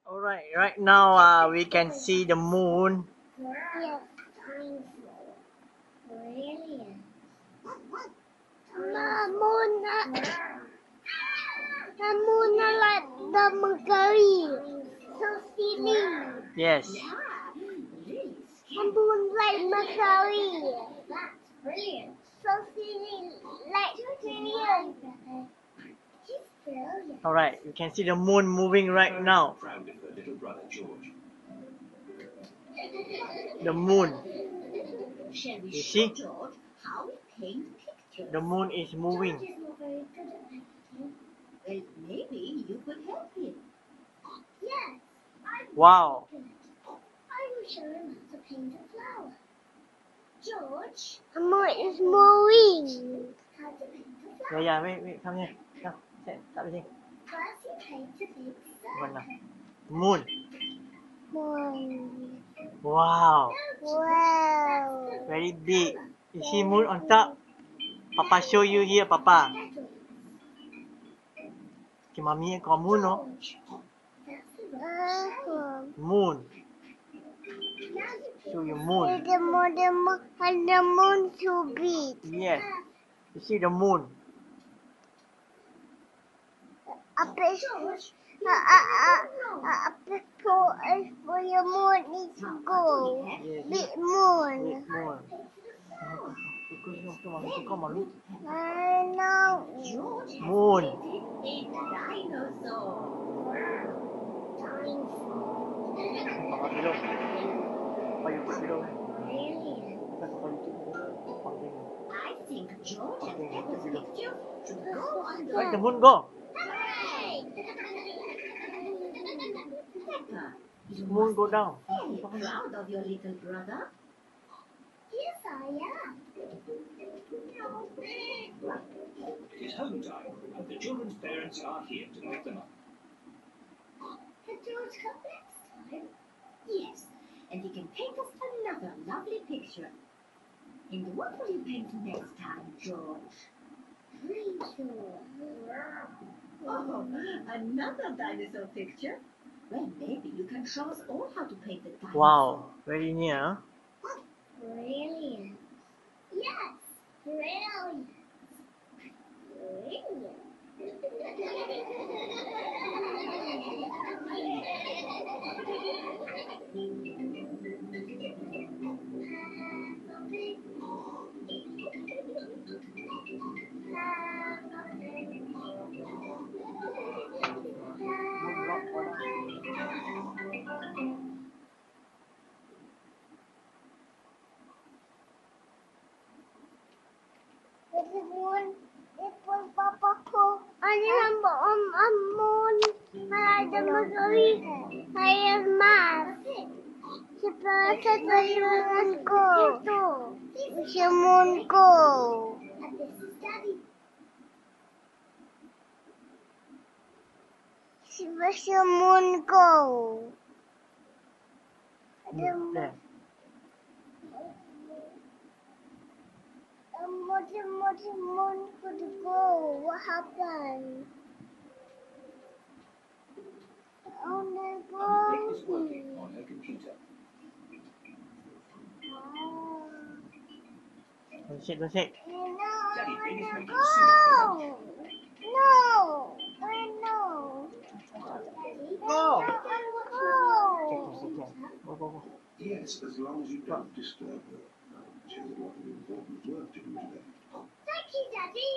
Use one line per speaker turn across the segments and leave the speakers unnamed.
All right, right now we can see the moon.
Yes, brilliant. The moon like the Mercury. So silly.
Yes.
The moon like Mercury. That's brilliant. So silly, like brilliant.
All right, you can see the moon moving right now. The moon. You see? The moon is moving.
Well, maybe you could help him.
Yes.
Wow.
I will show him how to paint a flower. George. The moon is moving. How to paint a flower.
Yeah, wait, come here. Come, stop here.
First, you paint a big circle.
Moon.
Moon.
Wow.
Wow.
Very big. You see moon on top? Papa show you here, Papa. Okay, Mommy got moon, no? Moon. Show you moon.
The moon too big.
Yes. You see the moon.
For your moon needs to go.
Yes.
Big moon.
Big moon.
I know.
Moon.
A dinosaur.
Papa below. Why you put below?
I think George and Peppa's picture should go on the
Right, the moon go.
Peppa. You
Moon
must
go
be
down.
very proud of your little brother.
Yes, I am.
It is home time, and the children's parents are here to pick them up.
Can George come next time?
Yes, and he can paint us another lovely picture. And what will you paint next time, George?
Dinosaur.
Oh, another dinosaur picture? Well, maybe you can show us all how to paint the dinosaur.
Wow, very near.
Brilliant. Yes, brilliant. Brilliant. The moon, it was Papa Ko. I remember moon. I had the Mercury. I have Mars. The moon go. The moon go. And this is Daddy. The moon go.
There.
The moon could go. What happened? Oh my
Nick is
God.
working on her computer.
Don't shake.
Daddy Pig is making soup for
No!
lunch.
No! I know.
Go.
Go!
Go.
Yes, as long as you don't disturb her. She has a lot of important work to do today.
Thank you, Daddy.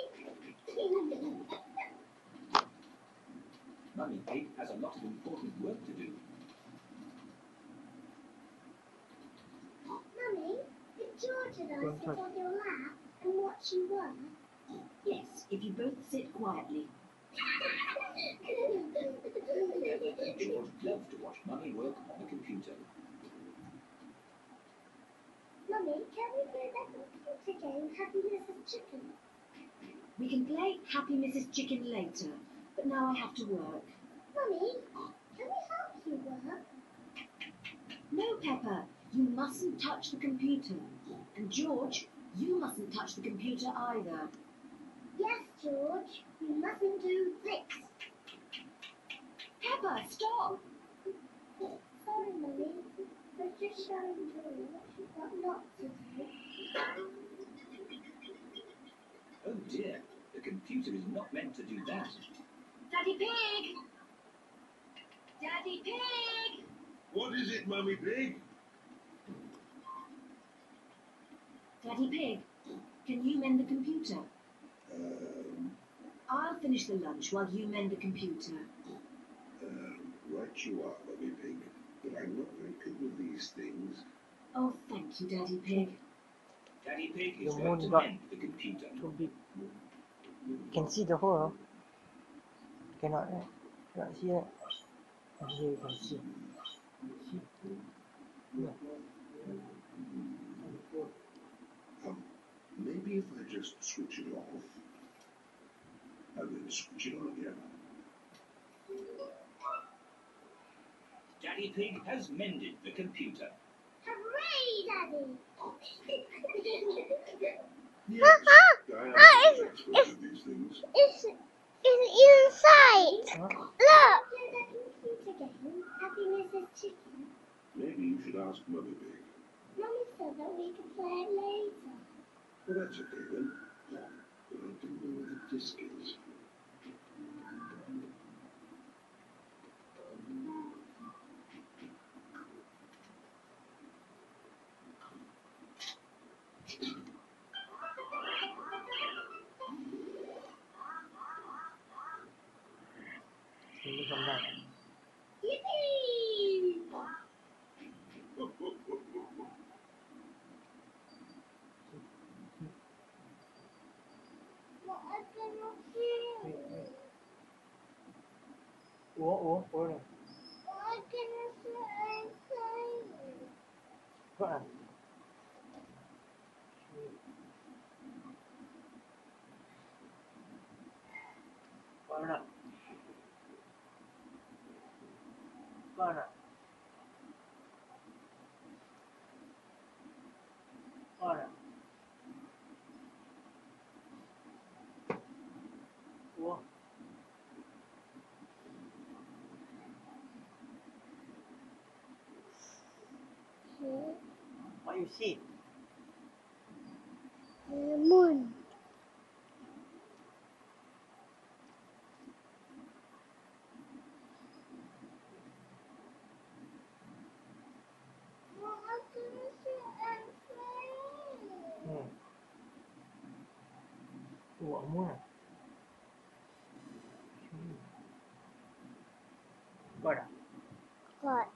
Mummy Pig has a lot of important work to do.
Mummy, did George and I sit on your lap and watch you work?
Yes, if you both sit quietly.
George loves to watch Mummy work on the computer.
Mummy, can we play that computer game, Happy Mrs. Chicken?
We can play Happy Mrs. Chicken later, but now I have to work.
Mummy, can we help you work?
No, Peppa, you mustn't touch the computer. And George, you mustn't touch the computer either.
Yes, George, you mustn't do this.
Peppa, stop!
Sorry, Mummy. I was just showing George what not to do.
Oh dear, the computer is not meant to do that.
Daddy Pig! Daddy Pig!
What is it, Mummy Pig?
Daddy Pig, can you mend the computer? I'll finish the lunch while you mend the computer.
Right you are, Mummy Pig. But I'm not very good with these things.
Oh, thank you, Daddy Pig.
Daddy Pig
The
is going
moon
to
got
mend the computer.
too big. Can see the hole. Cannot, right? Cannot see it. And here you can see. See? Yeah.
Maybe if I just switch it off, and then switch it on again.
Daddy Pig has mended the computer.
Hooray, Daddy!
Yes, I am an expert at these things.
It's inside.
Huh?
Look. Play the computer game. Happiness is chicken.
Maybe you should ask Mummy Pig.
Mummy said that we could play it later.
Well, that's okay then. But I don't know where the disc is.
Can you come back?
Yippee! What I cannot hear.
Wait, wait. Oh, hold on.
What I cannot hear.
What? Ah? What ah? What ah? What ah? Oh. What you see?
Moon. What I cannot hear.
Oh, a moon. What ah?
What?